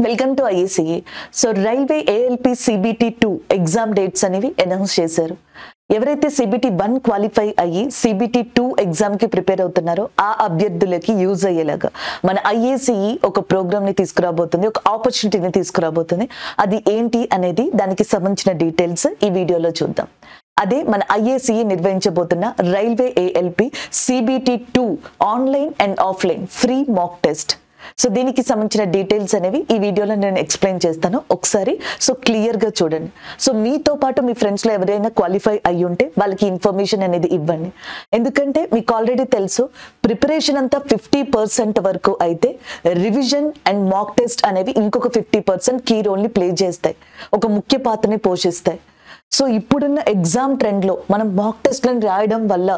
Welcome to IACA. So railway ALP CBT 2 exam dates అనేవి announce చేశారు. ఎవరైతే CBT 1 qualify అయ్యి సిబిటి 2 ఎగ్జామ్ కి ప్రిపేర్ అవుతున్నారో ఆ అభ్యర్థులకి యూజ్ అయ్యేలాగా మన ఐఏసీఈ ఒక ప్రోగ్రామ్ ని తీసుకురాబోతుంది, ఒక ఆపర్చునిటీని తీసుకురాబోతుంది. అది ఏంటి అనేది దానికి సంబంధించిన డీటెయిల్స్ ఈ వీడియోలో చూద్దాం. అదే మన ఐఏసీఈ నిర్వహించబోతున్న railway ALP CBT 2 online and offline free mock test. So దీనికి సంబంధించిన డీటెయిల్స్ అనేవి ఈ వీడియోలో నేను ఎక్స్ప్లెయిన్ చేస్తాను. ఒకసారి సో క్లియర్ గా చూడండి. సో మీతో పాటు మీ ఫ్రెండ్స్ లో ఎవరైనా క్వాలిఫై అయ్యి ఉంటే వాళ్ళకి ఇన్ఫర్మేషన్ అనేది ఇవ్వండి. ఎందుకంటే మీకు ఆల్రెడీ తెలుసు, ప్రిపరేషన్ అంతా 50% వరకు అయితే రివిజన్ అండ్ మాక్ టెస్ట్ అనేవి ఇంకొక 50% కీ రోల్ ని ప్లే చేస్తాయి, ఒక ముఖ్య పాత్రని పోషిస్తాయి. సో ఇప్పుడున్న ఎగ్జామ్ ట్రెండ్ లో మనం మాక్ టెస్ట్లను రాయడం వల్ల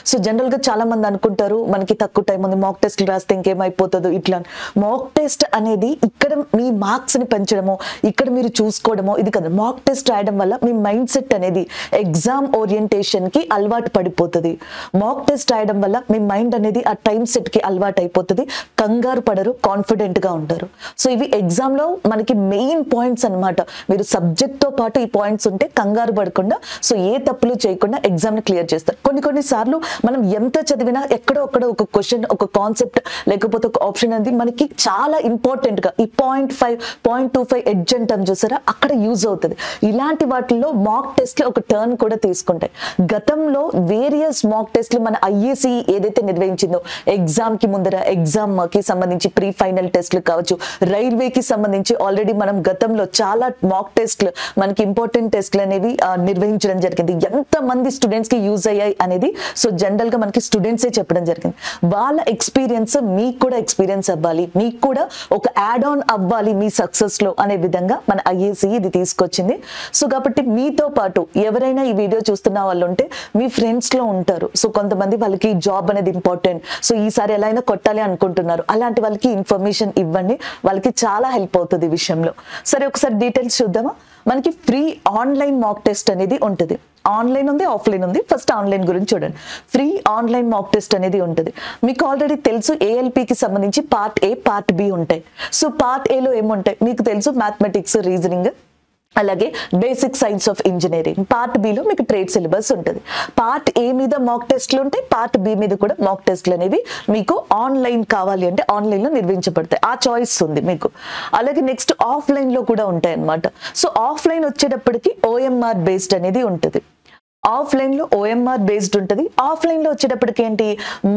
సో జనరల్ గా చాలా మంది అనుకుంటారు మనకి తక్కువ టైం ఉంది, మాక్ టెస్ట్లు రాస్తే ఇంకేమైపోతుందో ఇట్లా. మాక్ టెస్ట్ అనేది ఇక్కడ మీ మార్క్స్ ని పెంచడమో, ఇక్కడ మీరు చూసుకోవడమో ఇది కదా. మాక్ టెస్ట్ రాయడం వల్ల మీ మైండ్ సెట్ అనేది ఎగ్జామ్ ఓరియంటేషన్ కి అలవాటు పడిపోతుంది. మాక్ టెస్ట్ రాయడం వల్ల మీ మైండ్ అనేది ఆ టైం సెట్ కి అలవాటు అయిపోతుంది. కంగారు పడరు, కాన్ఫిడెంట్ గా ఉంటారు. సో ఇవి ఎగ్జామ్ లో మనకి మెయిన్ పాయింట్స్ అన్నమాట. మీరు సబ్జెక్ట్ తో పాటు ఈ పాయింట్స్ ఉంటే కంగారు పడకుండా సో ఏ తప్పులు చేయకుండా ఎగ్జామ్ ని క్లియర్ చేస్తారు. కొన్ని సార్లు మనం ఎంత చదివినా ఎక్కడో ఒక క్వశ్చన్, ఒక కాన్సెప్ట్ లేకపోతే ఒక ఆప్షన్ అనేది మనకి చాలా ఇంపార్టెంట్ గా ఈ 0.5, 0.25 ఎడ్జ్ అంటాం చూసారా, అక్కడ యూజ్ అవుతుంది. ఇలాంటి వాటిల్లో మాక్ టెస్ట్ ఒక టర్న్ కూడా తీసుకుంటాయి. గతంలో వేరియస్ మాక్ టెస్ట్లు మన ఐఏసీ ఏదైతే నిర్వహించిందో ఎగ్జామ్ కి ముందర, ఎగ్జామ్ కి సంబంధించి ప్రీ ఫైనల్ టెస్ట్లు కావచ్చు, రైల్వేకి సంబంధించి ఆల్రెడీ మనం గతంలో చాలా మాక్ టెస్ట్లు మనకి ఇంపార్టెంట్ టెస్ట్లు అనేవి నిర్వహించడం జరిగింది. ఎంత మంది స్టూడెంట్స్ కి యూజ్ అయ్యాయి అనేది సో జనరల్ గా మనకి స్టూడెంట్సే చెప్పడం జరిగింది. వాళ్ళ ఎక్స్పీరియన్స్ మీకు కూడా ఎక్స్పీరియన్స్ అవ్వాలి, మీకు కూడా ఒక యాడ్ ఆన్ అవ్వాలి మీ సక్సెస్ లో అనే విధంగా మన ఐఏసీ ఇది తీసుకొచ్చింది. సో కాబట్టి మీతో పాటు ఎవరైనా ఈ వీడియో చూస్తున్న వాళ్ళు ఉంటే మీ ఫ్రెండ్స్ లో ఉంటారు. సో కొంతమంది వాళ్ళకి జాబ్ అనేది ఇంపార్టెంట్, సో ఈసారి ఎలా అయినా కొట్టాలి అనుకుంటున్నారు. అలాంటి వాళ్ళకి ఇన్ఫర్మేషన్ ఇవ్వండి, వాళ్ళకి చాలా హెల్ప్ అవుతుంది ఈ విషయంలో. సరే ఒకసారి డీటెయిల్స్ చూద్దామా. మనకి ఫ్రీ ఆన్లైన్ మాక్ టెస్ట్ అనేది ఉంటుంది. ఆన్లైన్ ఉంది, ఆఫ్లైన్ ఉంది. ఫస్ట్ ఆన్లైన్ గురించి చూడండి. ఫ్రీ ఆన్లైన్ మాక్ టెస్ట్ అనేది ఉంటుంది. మీకు ఆల్రెడీ తెలుసు ఏఎల్పికి సంబంధించి పార్ట్ ఏ, పార్ట్ బి ఉంటాయి. సో పార్ట్ ఏలో ఏముంటాయి మీకు తెలుసు, మ్యాథమెటిక్స్, రీజనింగ్, అలాగే basic science of engineering. Part below మీకు ట్రేడ్ సిలబస్ ఉంటుంది. పార్ట్ ఏ మీద మాక్ టెస్ట్లు ఉంటాయి, పార్ట్ బి మీద కూడా మాక్ టెస్ట్లు అనేవి మీకు ఆన్లైన్ కావాలి అంటే ఆన్లైన్ లో నిర్వహించబడతాయి. ఆ చాయిస్ ఉంది మీకు. అలాగే నెక్స్ట్ ఆఫ్లైన్ లో కూడా ఉంటాయి అన్నమాట. సో ఆఫ్లైన్ వచ్చేటప్పటికి ఓఎంఆర్ బేస్డ్ అనేది ఉంటుంది. ఆఫ్లైన్ లో ఓఎంఆర్ బేస్డ్ ఉంటుంది. ఆఫ్లైన్ లో వచ్చేటప్పటికి ఏంటి,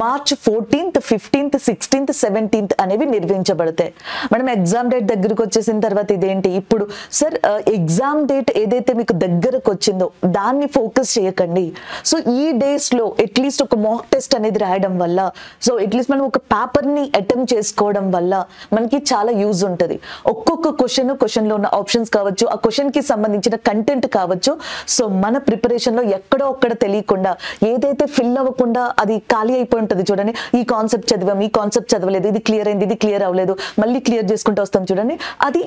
March 14th, 15th, 16th, 17th అనేవి నిర్వహించబడతాయి. మనం ఎగ్జామ్ డేట్ దగ్గరకు వచ్చేసిన తర్వాత ఇదేంటి ఇప్పుడు సార్, ఎగ్జామ్ డేట్ ఏదైతే మీకు దగ్గరకు వచ్చిందో దాన్ని ఫోకస్ చేయకండి. సో ఈ డేస్ లో అట్లీస్ట్ ఒక మాక్ టెస్ట్ అనేది రాయడం వల్ల, సో అట్లీస్ట్ మనం ఒక పేపర్ ని అటెంప్ట్ చేసుకోవడం వల్ల మనకి చాలా యూజ్ ఉంటుంది. ఒక్కొక్క క్వశ్చన్ లో ఉన్న ఆప్షన్స్ కావచ్చు, ఆ క్వశ్చన్ కి సంబంధించిన కంటెంట్ కావచ్చు, సో మన ప్రిపరేషన్ లో ఎక్కడో ఒక్కడ తెలియకుండా ఏదైతే ఫిల్ అవ్వకుండా అది ఖాళీ అయిపోయి ఉంటుంది చూడండి. ఈ కాన్సెప్ట్ చదివాం, ఈ కాన్సెప్ట్ చదవలేదు, ఇది క్లియర్ అయింది, ఇది క్లియర్ అవ్వలేదు, మళ్ళీ క్లియర్ చేసుకుంటూ వస్తాం చూడండి. అది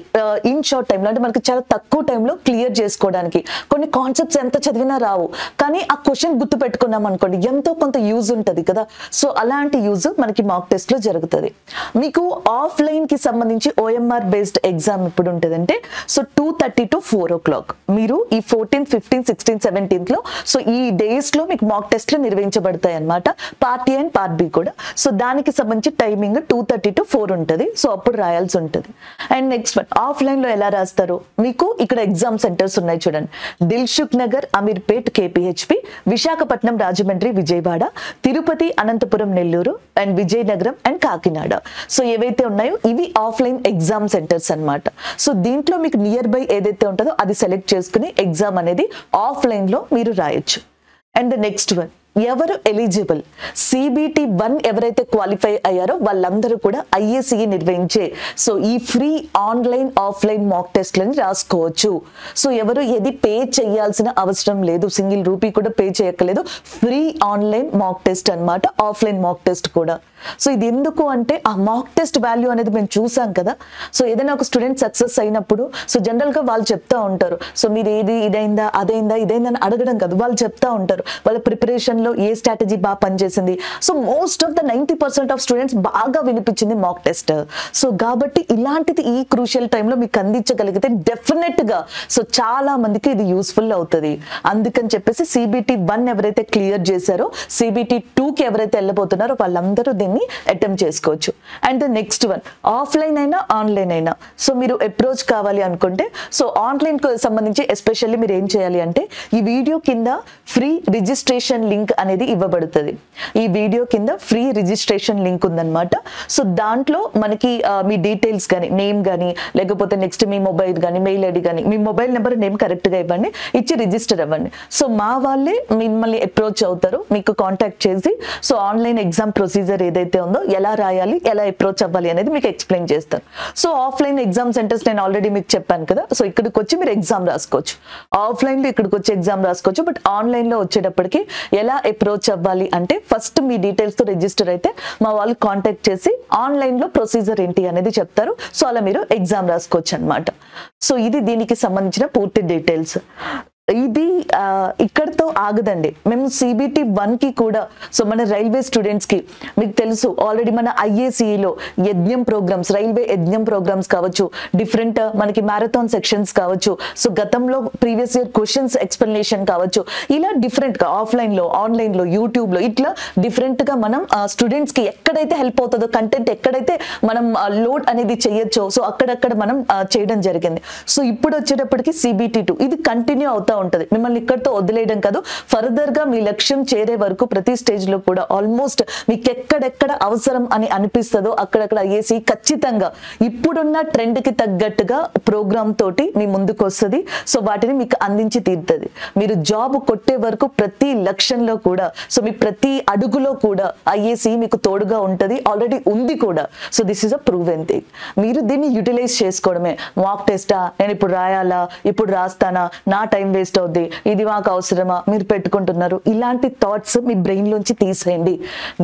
ఇన్ షార్ట్ టైంలో అంటే మనకి చాలా తక్కువ టైంలో క్లియర్ చేసుకోవడానికి. కొన్ని కాన్సెప్ట్స్ ఎంత చదివినా రావు, కానీ ఆ క్వశ్చన్ గుర్తు పెట్టుకున్నాం అనుకోండి ఎంతో కొంత యూజ్ ఉంటుంది కదా. సో అలాంటి యూజ్ మనకి మాక్ టెస్ట్ లో జరుగుతుంది. మీకు ఆఫ్లైన్ కి సంబంధించి ఓఎంఆర్ బేస్డ్ ఎగ్జామ్ ఇప్పుడు ఉంటుందంటే సో 2:30 to 4 o'clock మీరు ఈ 14th, 15th, 16th, 17th లో సో ఈ డేస్ లో మీకు మాక్ టెస్ట్లు నిర్వహించబడతాయి అన్నమాట. Part A and part B కూడా. సో దానికి సంబంధించి టైమింగ్ 2:30 to 4 ఉంటుంది. సో అప్పుడు రాయాల్సి ఉంటుంది. అండ్ నెక్స్ట్ వన్ ఆఫ్లైన్ లో ఎలా రాస్తారు, మీకు ఇక్కడ ఎగ్జామ్ సెంటర్స్ ఉన్నాయి చూడండి. Dilsukhnagar, Ameerpet, KPHB, Visakhapatnam, Rajahmundry, Vijayawada, Tirupati, Anantapuram, Nellore and Vizianagaram and Kakinada. So ఏవైతే ఉన్నాయో ఇవి ఆఫ్లైన్ ఎగ్జామ్ సెంటర్స్ అన్నమాట. సో దీంట్లో మీకు నియర్ బై ఏదైతే ఉంటుందో అది సెలెక్ట్ చేసుకుని ఎగ్జామ్ అనేది ఆఫ్లైన్ లో మీరు రాయొచ్చు. అండ్ ద నెక్స్ట్ వన్, ఎవరు ఎలిజిబుల్, సిబిటి 1 ఎవరైతే క్వాలిఫై అయ్యారో వాళ్ళందరూ కూడా ఐఏసీఈ నిర్వహించే సో ఈ ఫ్రీ ఆన్లైన్, ఆఫ్లైన్ మాక్ టెస్ట్లని రాసుకోవచ్చు. సో ఎవరు ఏది పే చేయాల్సిన అవసరం లేదు, సింగిల్ రూపీ కూడా పే చేయక్కలేదు. ఫ్రీ ఆన్లైన్ మాక్ టెస్ట్ అన్నమాట, ఆఫ్లైన్ మాక్ టెస్ట్ కూడా. సో ఇది ఎందుకు అంటే ఆ మాక్ టెస్ట్ వాల్యూ అనేది మేము చూసాం కదా. సో ఏదైనా ఒక స్టూడెంట్ సక్సెస్ అయినప్పుడు సో జనరల్ గా వాళ్ళు చెప్తా ఉంటారు, సో మీరు ఏది ఇదైందా, అదైందా, ఇదైందా అని అడగడం కదా, వాళ్ళు చెప్తా ఉంటారు వాళ్ళ ప్రిపరేషన్ లో ఏ స్ట్రాటజీ బాగా పనిచేసింది. So most of the 90% of students బాగా వినిపించింది మాక్ టెస్ట్. సో కాబట్టి ఇలాంటిది ఈ క్రూషియల్ టైంలో మీకు అందించగలిగితే డెఫినెట్ గా సో చాలా మందికి ఇది యూస్ఫుల్ అవుతుంది. అందుకని చెప్పేసి CBT 1 ఎవరైతే క్లియర్ చేశారో CBT 2 కి ఎవరైతే వెళ్ళబోతున్నారో వాళ్ళందరూ దీన్ని అటెంప్ట్ చేసుకోవచ్చు. And the next one, offline అయినా ఆన్లైన్ అయినా సో మీరు అప్రోచ్ కావాలి అనుకుంటే సో ఆన్లైన్ కు సంబంధించి ఎస్పెషల్లీ మీరు ఏం చేయాలి అంటే ఈ వీడియో కింద ఫ్రీ రిజిస్ట్రేషన్ లింక్ అనేది ఇవ్వబడుతుంది. ఈ వీడియో కింద ఫ్రీ రిజిస్ట్రేషన్ లింక్ ఉందన్నమాట. సో దాంట్లో మనకి మీ డీటెయిల్స్ కానీ నేమ్ కానీ లేకపోతే నెక్స్ట్ మీ మొబైల్ కానీ మెయిల్ ఐడి కానీ మీ మొబైల్ నెంబర్ నేమ్ కరెక్ట్ గా ఇవ్వండి, ఇచ్చి రిజిస్టర్ అవ్వండి. సో మా వాళ్ళే మిమ్మల్ని అప్రోచ్ అవుతారు, మీకు కాంటాక్ట్ చేసి సో ఆన్లైన్ ఎగ్జామ్ ప్రొసీజర్ ఏదైతే ఉందో ఎలా రాయాలి ఎలా అప్రోచ్ అవ్వాలి అనేది మీకు ఎక్స్ప్లెయిన్ చేస్తారు. సో ఆఫ్లైన్ ఎగ్జామ్ సెంటర్స్ నేను ఆల్రెడీ మీకు చెప్పాను కదా, సో ఇక్కడికి వచ్చి మీరు ఎగ్జామ్ రాసుకోవచ్చు. ఆఫ్లైన్ లో ఇక్కడికి వచ్చి ఎగ్జామ్ రాసుకోవచ్చు. బట్ ఆన్లైన్ లో వచ్చేటప్పటికి ఎలా అప్రోచ్ అవ్వాలి అంటే ఫస్ట్ మీ డీటెయిల్స్ తో రిజిస్టర్ అయితే మా వాళ్ళు కాంటాక్ట్ చేసి ఆన్లైన్ లో ప్రొసీజర్ ఏంటి అనేది చెప్తారు. సో అలా మీరు ఎగ్జామ్ రాసుకోవచ్చు అన్నమాట. సో ఇది దీనికి సంబంధించిన పూర్తి డీటెయిల్స్. ఇది ఇక్కడతో ఆగదండి. మేము CBT 1 కి కూడా సో మన రైల్వే స్టూడెంట్స్ కి మీకు తెలుసు ఆల్రెడీ మన IACEలో యజ్ఞం ప్రోగ్రామ్స్, రైల్వే యజ్ఞం ప్రోగ్రామ్స్ కావచ్చు, డిఫరెంట్ మనకి మ్యారథాన్ సెక్షన్స్ కావచ్చు, సో గతంలో ప్రీవియస్ ఇయర్ క్వశ్చన్స్ ఎక్స్ప్లెనేషన్ కావచ్చు, ఇలా డిఫరెంట్ గా ఆఫ్లైన్ లో ఆన్లైన్ లో యూట్యూబ్ లో ఇట్లా డిఫరెంట్ గా మనం స్టూడెంట్స్ కి ఎక్కడైతే హెల్ప్ అవుతుందో కంటెంట్ ఎక్కడైతే మనం లోడ్ అనేది చేయొచ్చో సో అక్కడక్కడ మనం చేయడం జరిగింది. సో ఇప్పుడు వచ్చేటప్పటికి CBT 2 ఇది కంటిన్యూ అవుతా ఉంటది. మిమ్మల్ని ఇక్కడతో వదిలేయడం కాదు, ఫర్దర్ గా మీ లక్ష్యం చేరే వరకు ప్రతి స్టేజ్ లో కూడా ఆల్మోస్ట్ మీకు ఎక్కడెక్కడ అవసరం అని అనిపిస్తుందో అక్కడక్కడ IACE ఖచ్చితంగా ఇప్పుడున్న ట్రెండ్ కి తగ్గట్టుగా ప్రోగ్రామ్ తోటి మీ ముందుకు వస్తుంది. సో వాటిని మీకు అందించి తీరుతుంది. మీరు జాబ్ కొట్టే వరకు ప్రతి లక్ష్యంలో కూడా సో మీ ప్రతి అడుగులో కూడా IACE మీకు తోడుగా ఉంటది, ఆల్రెడీ ఉంది కూడా. So this is a proven thing. మీరు దీన్ని యూటిలైజ్ చేసుకోవడమే. మాక్ టెస్టా, నేను ఇప్పుడు రాయాలా, ఇప్పుడు రాస్తానా, నా టైం వేస్ట్ అవుద్ది, ఇది మాకు అవసరమా మీరు పెట్టుకుంటున్నారు, ఇలాంటి థాట్స్ మీ బ్రెయిన్ లోంచి తీసేయండి.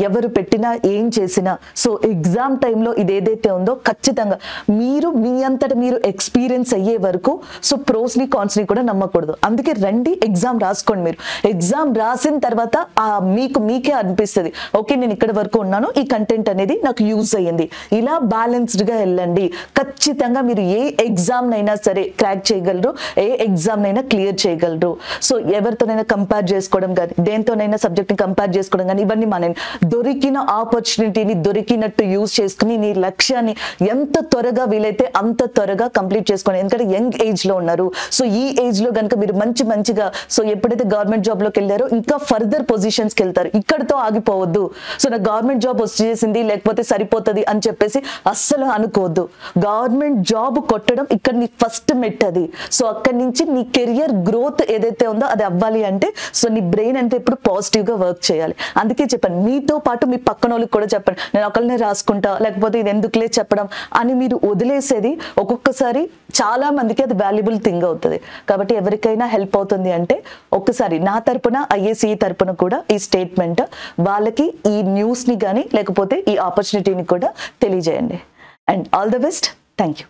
ఎవరు పెట్టినా ఏం చేసినా సో ఎగ్జామ్ టైంలో ఇది ఏదైతే ఉందో ఖచ్చితంగా మీరు మీ అంతటా మీరు ఎక్స్పీరియన్స్ అయ్యే వరకు సో ప్రోస్ ని కాన్స్ ని కూడా నమ్మకూడదు. అందుకే రండి ఎగ్జామ్ రాసుకోండి. మీరు ఎగ్జామ్ రాసిన తర్వాత మీకే అనిపిస్తుంది ఓకే నేను ఇక్కడ వరకు ఉన్నాను, ఈ కంటెంట్ అనేది నాకు యూజ్ అయ్యింది. ఇలా బ్యాలెన్స్డ్ గా వెళ్ళండి. ఖచ్చితంగా మీరు ఏ ఎగ్జామ్ నైనా సరే క్రాక్ చేయగలరు, ఏ ఎగ్జామ్ నైనా క్లియర్ చేయగలరు. సో ఎవరితోనైనా కంపేర్ చేసుకోవడం కానీ దేంతోనైనా సబ్జెక్ట్ ని కంపేర్ చేసుకోవడం కానీ ఇవన్నీ మన దొరికిన ఆపర్చునిటీని దొరికినట్టు యూజ్ చేసుకుని నీ లక్ష్యాన్ని ఎంత త్వరగా వీలైతే అంత త్వరగా కంప్లీట్ చేసుకోండి. ఎందుకంటే యంగ్ ఏజ్ లో ఉన్నారు. సో ఈ ఏజ్ లో కనుక మీరు మంచిగా సో ఎప్పుడైతే గవర్నమెంట్ జాబ్ లోకి వెళ్ళారో ఇంకా ఫర్దర్ పొజిషన్స్ కి వెళ్తారు. ఇక్కడతో ఆగిపోవద్దు. సో నాకు గవర్నమెంట్ జాబ్ వచ్చేసింది లేకపోతే సరిపోతుంది అని చెప్పేసి అస్సలు అనుకోవద్దు. గవర్నమెంట్ జాబ్ కొట్టడం ఇక్కడ నీ ఫస్ట్ మెట్ అది. సో అక్కడి నుంచి నీ కెరియర్ గ్రోత్ ఏదైతే ఉందో అది అవ్వాలి అంటే సో నీ బ్రెయిన్ అంటే ఇప్పుడు పాజిటివ్ గా వర్క్ చేయాలి. అందుకే చెప్పండి, మీతో పాటు మీ పక్కన వాళ్ళకి కూడా చెప్పండి, నేను ఒకళ్ళనే రాసుకుంటా లేకపోతే ఇది ఎందుకులే చెప్పడం అని మీరు వదిలేసేది ఒక్కొక్కసారి చాలా మందికి అది వాల్యుబుల్ థింగ్ అవుతుంది. కాబట్టి ఎవరికైనా హెల్ప్ అవుతుంది అంటే ఒక్కసారి నా తరపున IACE తరపున కూడా ఈ స్టేట్మెంట్ వాళ్ళకి ఈ న్యూస్ ని కానీ లేకపోతే ఈ ఆపర్చునిటీని కూడా తెలియజేయండి. And all the best. Thank you.